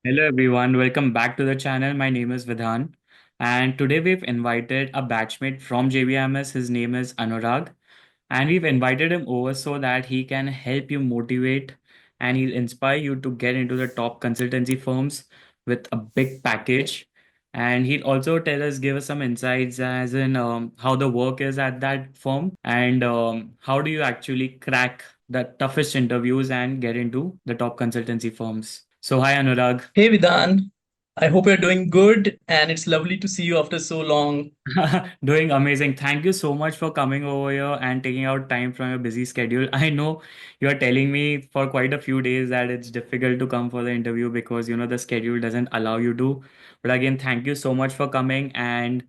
Hello everyone, welcome back to the channel. My name is Vidhan, and today we've invited a batchmate from JBIMS. His name is Anurag, and we've invited him over so that he can help you motivate and he'll inspire you to get into the top consultancy firms with a big package. And he'll also give us some insights as in how the work is at that firm and how do you actually crack the toughest interviews and get into the top consultancy firms. So, hi Anurag. Hey Vidhan, I hope you're doing good and it's lovely to see you after so long. Doing amazing. Thank you so much for coming over here and taking out time from your busy schedule. I know you are telling me for quite a few days that it's difficult to come for the interview because the schedule doesn't allow you to. But again, thank you so much for coming and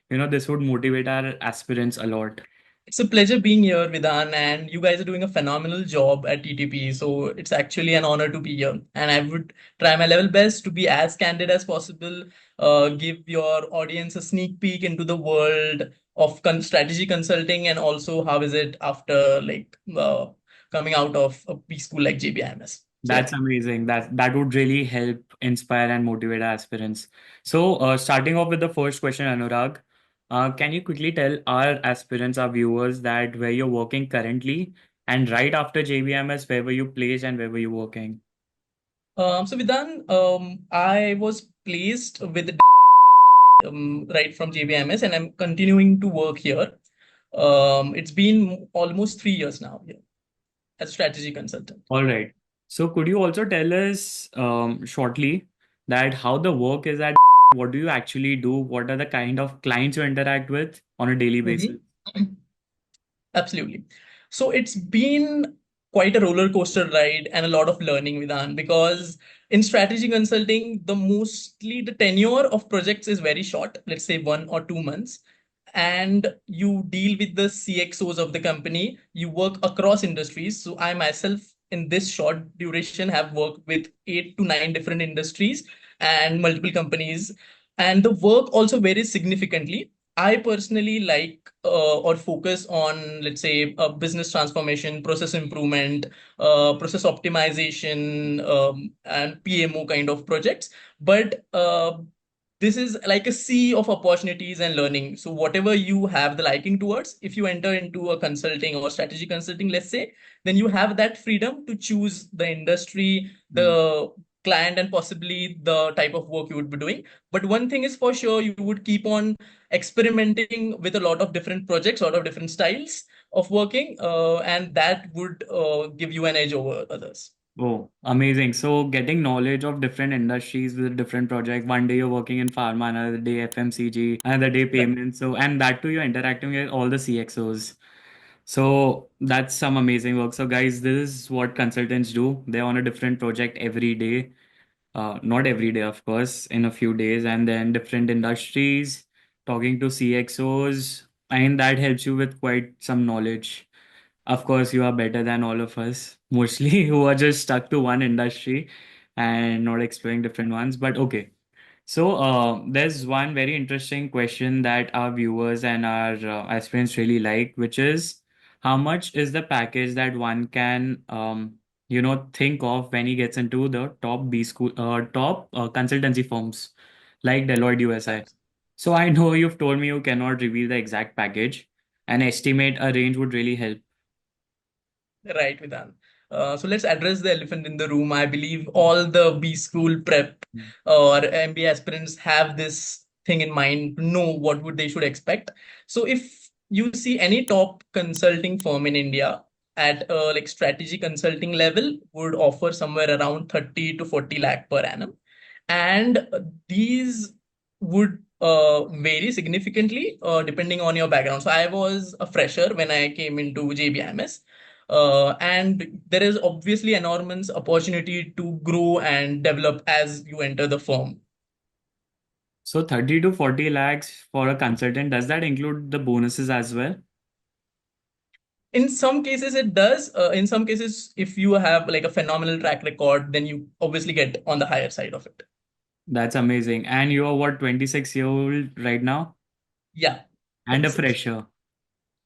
this would motivate our aspirants a lot. It's a pleasure being here, Vidhan, and you guys are doing a phenomenal job at TTP. So it's actually an honor to be here. And I would try my level best to be as candid as possible, give your audience a sneak peek into the world of strategy consulting and also how is it after coming out of a B school like JBIMS. So yeah. That's amazing. That would really help inspire and motivate our aspirants. So, starting off with the first question, Anurag, can you quickly tell our aspirants, our viewers, that where you're working currently, and right after JBMS, where were you placed and where were you working? So Vidhan, I was placed with Deloitte USA, right from JBMS, and I'm continuing to work here. It's been almost 3 years now, yeah, as a strategy consultant. All right. So, could you also tell us shortly that how the work is at Deloitte? What do you actually do? What are the kind of clients you interact with on a daily basis? Mhm. Absolutely. So it's been quite a roller coaster ride and a lot of learning, Vidhan, because in strategy consulting, the tenure of projects is very short, let's say 1 or 2 months. And you deal with the CXOs of the company. You work across industries. So I myself, in this short duration, have worked with 8 to 9 different industries and multiple companies. And the work also varies significantly. I personally like or focus on, let's say, business transformation, process improvement, process optimization, and PMO kind of projects. But this is like a sea of opportunities and learning. So whatever you have the liking towards, if you enter into a consulting or strategy consulting, let's say, then you have that freedom to choose the industry, Hmm. the client, and possibly the type of work you would be doing. But one thing is for sure, you would keep on experimenting with a lot of different projects, a lot of different styles of working, and that would give you an edge over others. Oh, amazing. So getting knowledge of different industries with different projects. One day you're working in pharma, another day FMCG, another day Right. payments. So and that too you're interacting with all the CXOs. So that's some amazing work. So guys, this is what consultants do. They're on a different project every day. Not every day, of course, in a few days, and then different industries, talking to CXOs, and that helps you with quite some knowledge. Of course, you are better than all of us, mostly who are just stuck to one industry and not exploring different ones. But okay. So, there's one very interesting question that our viewers and our aspirants really like, which is how much is the package that one can, think of when he gets into the top B school, top consultancy firms like Deloitte USA. So, I know you've told me you cannot reveal the exact package. An estimate, a range would really help. Right, Vidhan. So let's address the elephant in the room. I believe all the B school prep or MBA aspirants have this thing in mind to know what would they should expect. So if you see any top consulting firm in India at like strategy consulting level would offer somewhere around 30 to 40 lakh per annum. And these would vary significantly depending on your background. So I was a fresher when I came into JBIMS. And there is obviously enormous opportunity to grow and develop as you enter the firm. So 30 to 40 lakhs for a consultant, does that include the bonuses as well? In some cases, it does. In some cases, if you have like a phenomenal track record, then you obviously get on the higher side of it. That's amazing. And you're what, 26-year-old right now? Yeah, And a 26. fresher.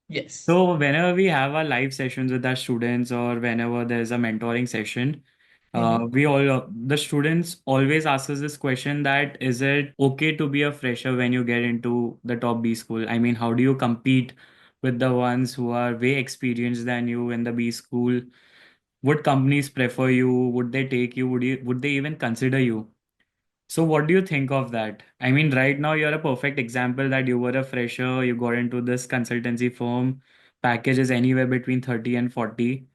Yes. So whenever we have our live sessions with our students or whenever there's a mentoring session, Mm-hmm. We all the students always ask us this question, that is it okay to be a fresher when you get into the top B school? I mean, how do you compete with the ones who are way experienced than you in the B school? Would companies prefer you? Would they take you? Would they even consider you? So what do you think of that? I mean, right now you're a perfect example that you were a fresher, you got into this consultancy firm, package is anywhere between 30 and 40.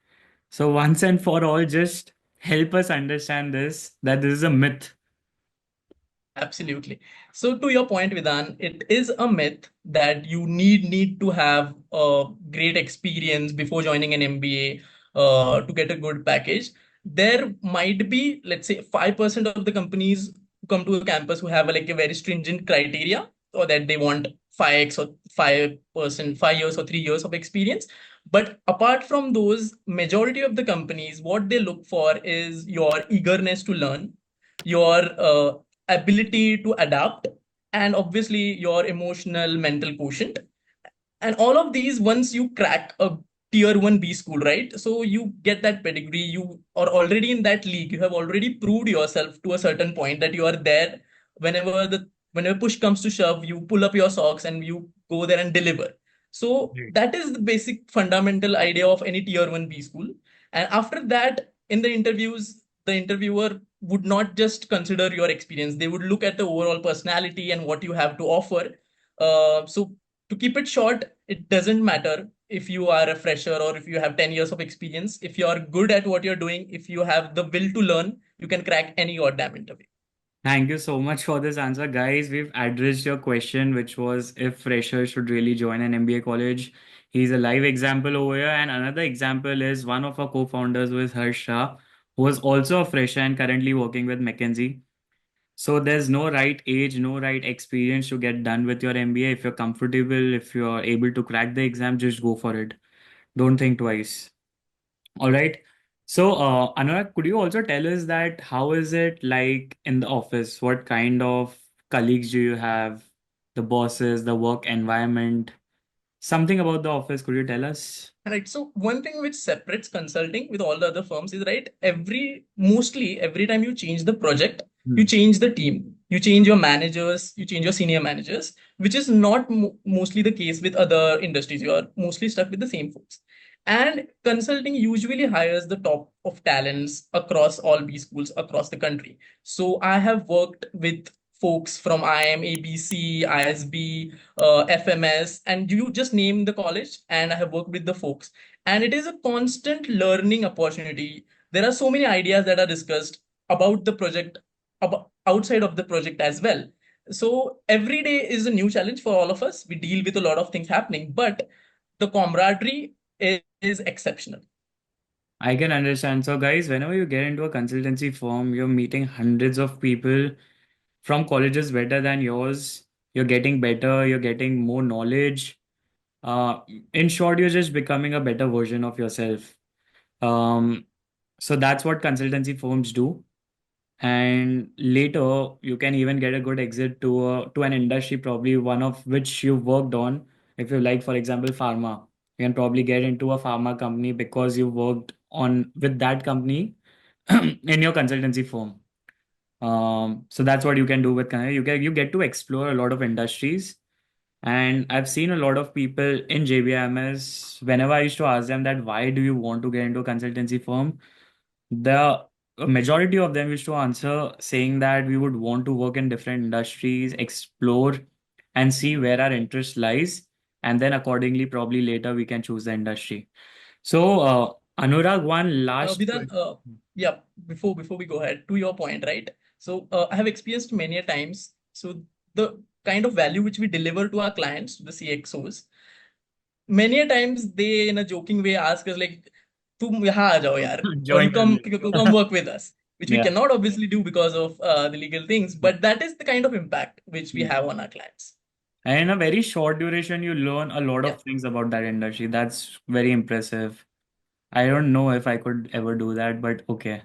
So once and for all, just help us understand this, that this is a myth. Absolutely. So to your point, Vidhan, it is a myth that you need to have a great experience before joining an MBA to get a good package. There might be, let's say, 5% of the companies who come to a campus who have like a very stringent criteria, or that they want 5x or 5%, 5 years or 3 years of experience. But apart from those, majority of the companies, what they look for is your eagerness to learn, your ability to adapt, and obviously your emotional mental quotient. And all of these, once you crack a tier 1 B school, right? So you get that pedigree, you are already in that league, you have already proved yourself to a certain point that you are there. Whenever push comes to shove, you pull up your socks and you go there and deliver. So Right. that is the basic fundamental idea of any tier 1 B school. And after that, in the interviews, the interviewer would not just consider your experience, they would look at the overall personality and what you have to offer. So to keep it short, it doesn't matter if you are a fresher or if you have 10 years of experience. If you are good at what you're doing, if you have the will to learn, you can crack any goddamn interview. Thank you so much for this answer, guys. We've addressed your question, which was if freshers should really join an MBA college. He's a live example over here. And another example is one of our co-founders, who is Harsh Shah, who was also a fresher and currently working with McKinsey. So there's no right age, no right experience to get done with your MBA. If you're comfortable, if you're able to crack the exam, just go for it. Don't think twice. All right. So, Anurag, could you also tell us that how is it like in the office? What kind of colleagues do you have? The bosses, the work environment, something about the office. Could you tell us? Right. So one thing which separates consulting with all the other firms is, right, mostly every time you change the project, you Hmm. change the team, you change your managers, you change your senior managers, which is not mostly the case with other industries. You are mostly stuck with the same folks. And consulting usually hires the top of talents across all B schools across the country. So I have worked with folks from IIM, ABC, ISB, FMS, and you just name the college, and I have worked with the folks. And it is a constant learning opportunity. There are so many ideas that are discussed about the project, about outside of the project as well. So every day is a new challenge for all of us. We deal with a lot of things happening, but the camaraderie is exceptional. I can understand. So, guys, whenever you get into a consultancy firm, you're meeting hundreds of people from colleges better than yours. You're getting better, you're getting more knowledge. Uh, in short, you're just becoming a better version of yourself. Um, so that's what consultancy firms do. And later, you can even get a good exit to an industry, probably one of which you worked on. If you like, for example, pharma, you can probably get into a pharma company because you worked on with that company in your consultancy firm. So that's what you can do with you get to explore a lot of industries. And I've seen a lot of people in JBIMS, whenever I used to ask them that why do you want to get into a consultancy firm, the majority of them used to answer saying that we would want to work in different industries, explore and see where our interest lies, and then accordingly, probably later we can choose the industry. So, Anurag, one last Vidhan, yeah, before we go ahead, to your point, right? So I have experienced many a times. So the kind of value which we deliver to our clients, to the CXOs, many a times they, in a joking way, ask us like, "तुम यहाँ आ जाओ यार," or join कर you ले. come work with us," which we Yeah. cannot obviously do because of the legal things. But that is the kind of impact which we have on our clients. And in a very short duration, you learn a lot Yeah, of things about that industry. That's very impressive. I don't know if I could ever do that, but okay.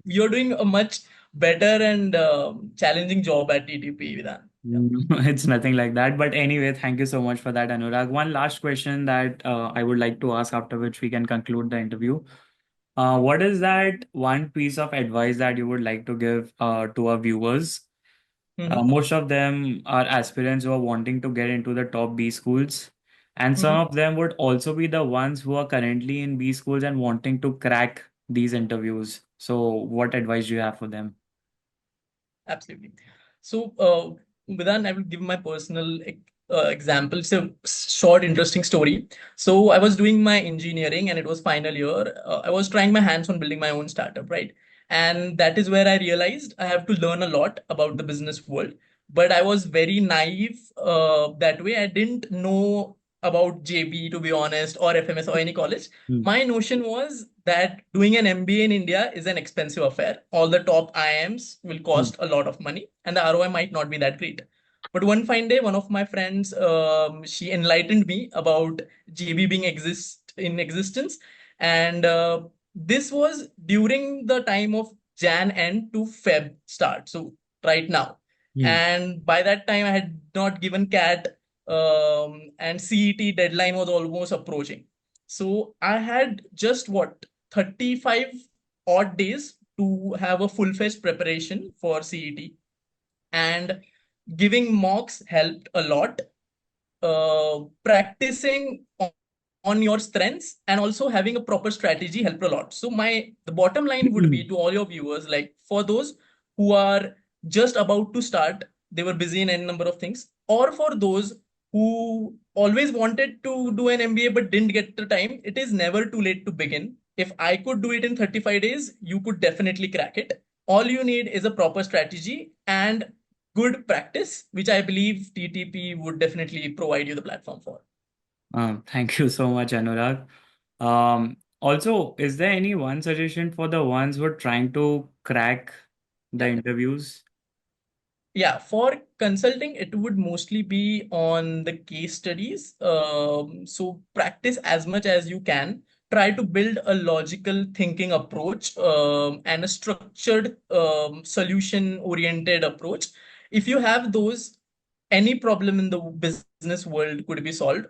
you're doing a much better and challenging job at TTP, Vidhan. Yeah. It's nothing like that. But anyway, thank you so much for that, Anurag. One last question that I would like to ask, after which we can conclude the interview. What is that one piece of advice that you would like to give to our viewers? Mm-hmm. Most of them are aspirants who are wanting to get into the top B schools, and some Mm-hmm. of them would also be the ones who are currently in B schools and wanting to crack these interviews. So, what advice do you have for them? Absolutely. So, Vedant, I will give my personal example. It's a short, interesting story. So, I was doing my engineering and it was final year. I was trying my hands on building my own startup, right? And that is where I realized I have to learn a lot about the business world. But I was very naive that way. I didn't know about JB, to be honest, or FMS or any college. Hmm. My notion was that doing an MBA in India is an expensive affair. All the top IIMs will Hmm. cost a lot of money, and the ROI might not be that great. But one fine day, one of my friends, she enlightened me about JB being exist in existence, and this was during the time of Jan end to Feb start. So right now, Hmm. and by that time, I had not given CAT, and CET deadline was almost approaching. So I had just what 35 odd days to have a full-fledged preparation for CET, and giving mocks helped a lot. Practicing on your strengths and also having a proper strategy helped a lot. So my the bottom line would be to all your viewers, like for those who are just about to start, they were busy in any number of things, or for those who always wanted to do an MBA but didn't get the time, it is never too late to begin. If I could do it in 35 days, you could definitely crack it. All you need is a proper strategy and good practice, which I believe TTP would definitely provide you the platform for. Thank you so much, Anurag. Also, is there any one suggestion for the ones who are trying to crack the Yeah. interviews? Yeah, for consulting, it would mostly be on the case studies. So practice as much as you can. Try to build a logical thinking approach, and a structured, solution-oriented approach. If you have those, any problem in the business world could be solved.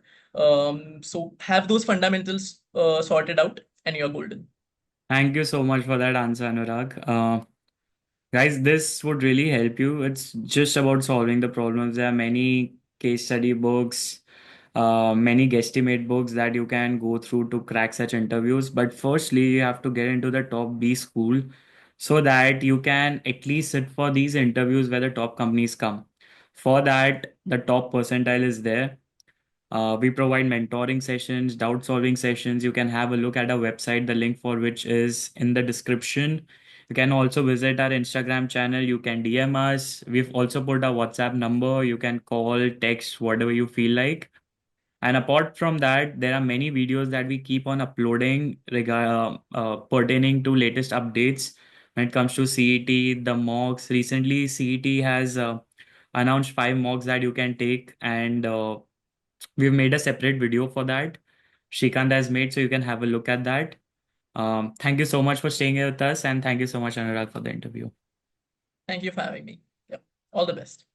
So have those fundamentals sorted out, and you're golden. Thank you so much for that answer, Anurag. Guys, this would really help you. It's just about solving the problems. There are many case study books, many guesstimate books that you can go through to crack such interviews. But firstly, you have to get into the top B school so that you can at least sit for these interviews where the top companies come. For that, the top percentile is there. We provide mentoring sessions, doubt solving sessions. You can have a look at our website, the link for which is in the description. You can also visit our Instagram channel. You can DM us. We've also put our WhatsApp number. You can call, text, whatever you feel like. And apart from that, there are many videos that we keep on uploading pertaining to latest updates when it comes to CET, the mocks. Recently, CET has announced 5 mocks that you can take, and we've made a separate video for that. Shrikant has made, so you can have a look at that. Thank you so much for staying here with us, and thank you so much, Anurag, for the interview. Thank you for having me. Yep. All the best.